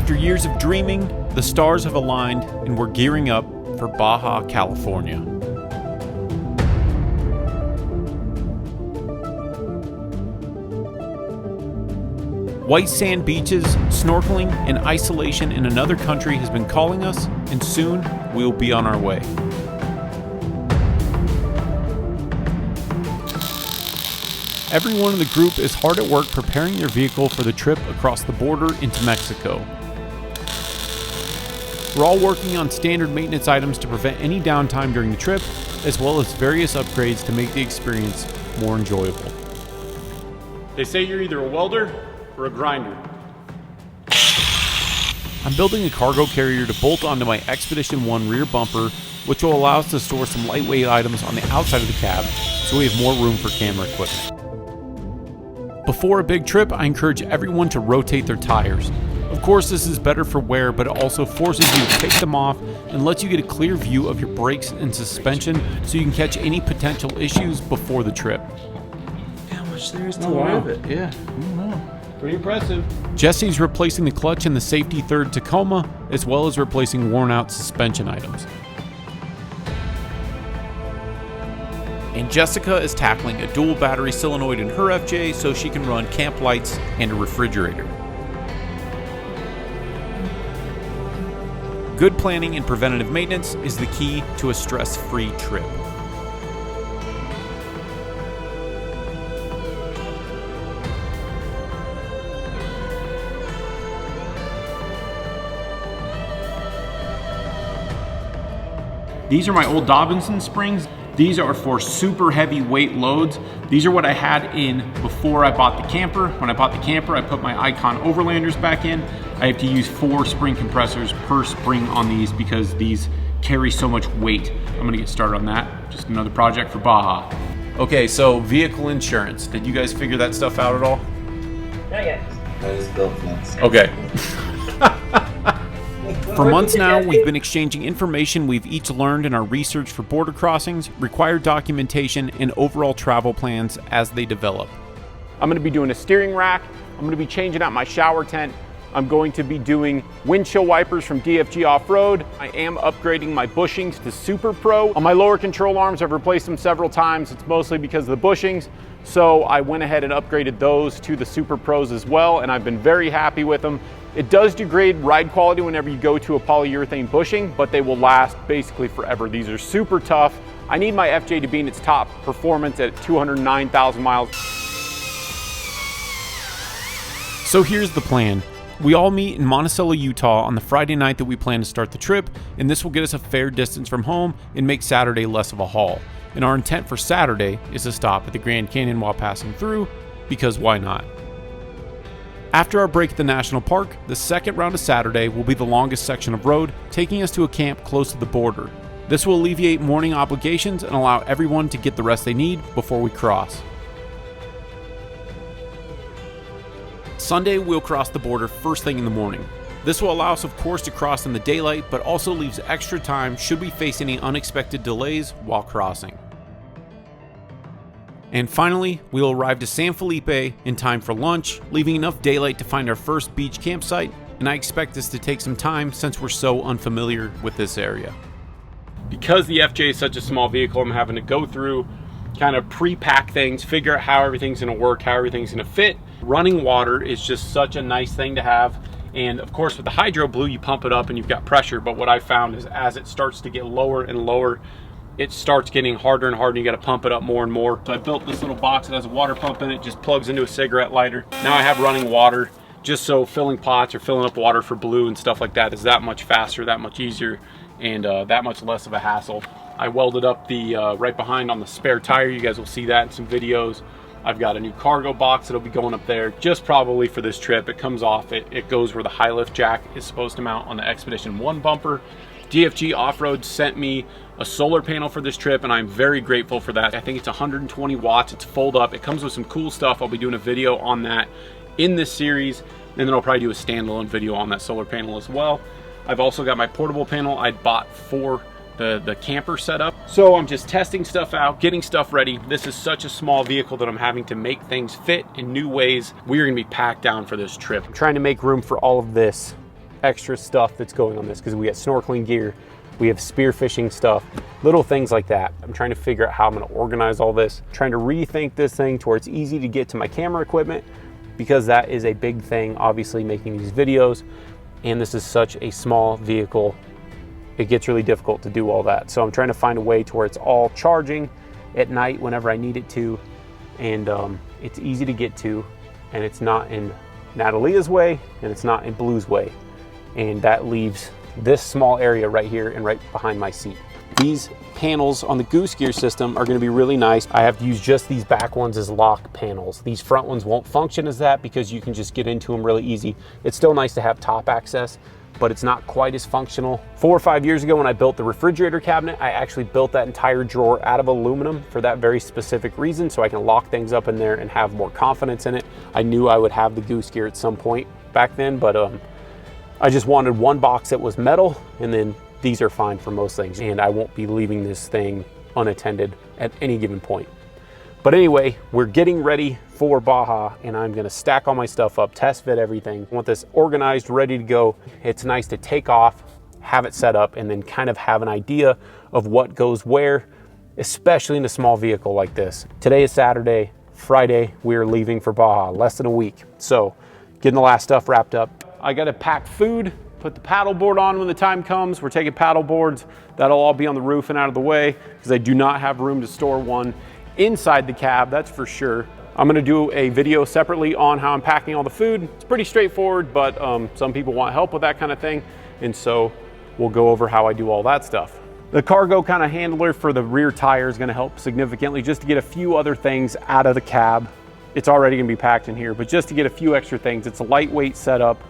After years of dreaming, the stars have aligned and we're gearing up for Baja California. White sand beaches, snorkeling, and isolation in another country has been calling us, and soon we will be on our way. Everyone in the group is hard at work preparing their vehicle for the trip across the border into Mexico. We're all working on standard maintenance items to prevent any downtime during the trip, as well as various upgrades to make the experience more enjoyable. They say you're either a welder or a grinder. I'm building a cargo carrier to bolt onto my Expedition 1 rear bumper, which will allow us to store some lightweight items on the outside of the cab, so we have more room for camera equipment. Before a big trip, I encourage everyone to rotate their tires. Of course, this is better for wear, but it also forces you to take them off and lets you get a clear view of your brakes and suspension so you can catch any potential issues before the trip. How much there is to it? Yeah. Pretty impressive. Jesse's replacing the clutch in the safety third Tacoma, as well as replacing worn out suspension items. And Jessica is tackling a dual battery solenoid in her FJ so she can run camp lights and a refrigerator. Good planning and preventative maintenance is the key to a stress-free trip. These are my old Dobinson springs. These are for super heavy weight loads. These are what I had in before I bought the camper. When I bought the camper, I put my Icon Overlanders back in. I have to use 4 spring compressors per spring on these because these carry so much weight. I'm gonna get started on that. Just another project for Baja. Okay, so vehicle insurance. Did you guys figure that stuff out at all? Not yet. That is built fence. Okay. For months now, we've been exchanging information we've each learned in our research for border crossings, required documentation, and overall travel plans as they develop. I'm going to be doing a steering rack. I'm going to be changing out my shower tent. I'm going to be doing windshield wipers from DFG Off-Road. I am upgrading my bushings to Super Pro. On my lower control arms, I've replaced them several times. It's mostly because of the bushings. So I went ahead and upgraded those to the Super Pros as well, and I've been very happy with them. It does degrade ride quality whenever you go to a polyurethane bushing, but they will last basically forever. These are super tough. I need my FJ to be in its top performance at 209,000 miles. So here's the plan. We all meet in Monticello, Utah on the Friday night that we plan to start the trip, and this will get us a fair distance from home and make Saturday less of a haul. And our intent for Saturday is to stop at the Grand Canyon while passing through, because why not? After our break at the national park, the second round of Saturday will be the longest section of road, taking us to a camp close to the border. This will alleviate morning obligations and allow everyone to get the rest they need before we cross. Sunday, we'll cross the border first thing in the morning. This will allow us, of course, to cross in the daylight, but also leaves extra time should we face any unexpected delays while crossing. And finally, we will arrive to San Felipe in time for lunch, leaving enough daylight to find our first beach campsite, and I expect this to take some time since we're so unfamiliar with this area. Because the FJ is such a small vehicle, I'm having to go through, kind of pre-pack things, figure out how everything's gonna work, how everything's gonna fit. Running water is just such a nice thing to have. And of course with the Hydro Blue, you pump it up and you've got pressure, but what I found is as it starts to get lower and lower, it starts getting harder and harder, and you gotta pump it up more and more. So I built this little box that has a water pump in it, just plugs into a cigarette lighter. Now I have running water, just so filling pots or filling up water for Blue and stuff like that is that much faster, that much easier, and that much less of a hassle. I welded up the right behind on the spare tire. You guys will see that in some videos. I've got a new cargo box that'll be going up there just probably for this trip. It comes off, it goes where the high lift jack is supposed to mount on the Expedition 1 bumper. DFG Off-Road sent me a solar panel for this trip, and I'm very grateful for that. I think it's 120 watts, it's fold up. It comes with some cool stuff. I'll be doing a video on that in this series, and then I'll probably do a standalone video on that solar panel as well. I've also got my portable panel I bought for the camper setup. So I'm just testing stuff out, getting stuff ready. This is such a small vehicle that I'm having to make things fit in new ways. We are gonna be packed down for this trip. I'm trying to make room for all of this extra stuff that's going on this, because we got snorkeling gear, we have spearfishing stuff, little things like that. I'm trying to figure out how I'm going to organize all this, trying to rethink this thing to where it's easy to get to my camera equipment, because that is a big thing, obviously, making these videos. And this is such a small vehicle, it gets really difficult to do all that. So I'm trying to find a way to where it's all charging at night whenever I need it to, and it's easy to get to, and it's not in Natalia's way, and it's not in Blue's way. And that leaves this small area right here and right behind my seat. These panels on the goose gear system are going to be really nice. I have to use just these back ones as lock panels. These front ones won't function as that because you can just get into them really easy. It's still nice to have top access, but it's not quite as functional. 4 or 5 years ago when I built the refrigerator cabinet, I actually built that entire drawer out of aluminum for that very specific reason, so I can lock things up in there and have more confidence in it. I knew I would have the goose gear at some point back then, but I just wanted one box that was metal, and then these are fine for most things, and I won't be leaving this thing unattended at any given point. But anyway, we're getting ready for Baja, and I'm gonna stack all my stuff up, test fit everything. I want this organized, ready to go. It's nice to take off, have it set up, and then kind of have an idea of what goes where, especially in a small vehicle like this. Today is Saturday. Friday, we're leaving for Baja, less than a week. So getting the last stuff wrapped up. I gotta pack food, put the paddle board on when the time comes. We're taking paddle boards. That'll all be on the roof and out of the way, because I do not have room to store one inside the cab, that's for sure. I'm gonna do a video separately on how I'm packing all the food. It's pretty straightforward, but some people want help with that kind of thing, and so we'll go over how I do all that stuff. The cargo kind of handler for the rear tire is gonna help significantly, just to get a few other things out of the cab. It's already gonna be packed in here, but just to get a few extra things. It's a lightweight setup.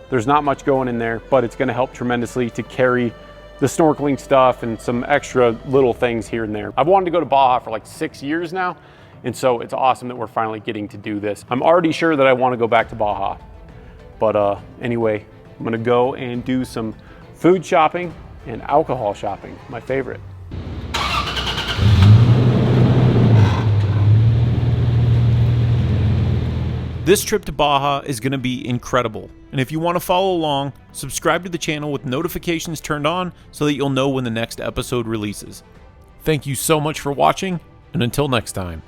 There's not much going in there, but it's gonna help tremendously to carry the snorkeling stuff and some extra little things here and there. I've wanted to go to Baja for like 6 years now, and so it's awesome that we're finally getting to do this. I'm already sure that I want to go back to Baja, but anyway, I'm gonna go and do some food shopping and alcohol shopping, my favorite. This trip to Baja is going to be incredible, and if you want to follow along, subscribe to the channel with notifications turned on so that you'll know when the next episode releases. Thank you so much for watching, and until next time.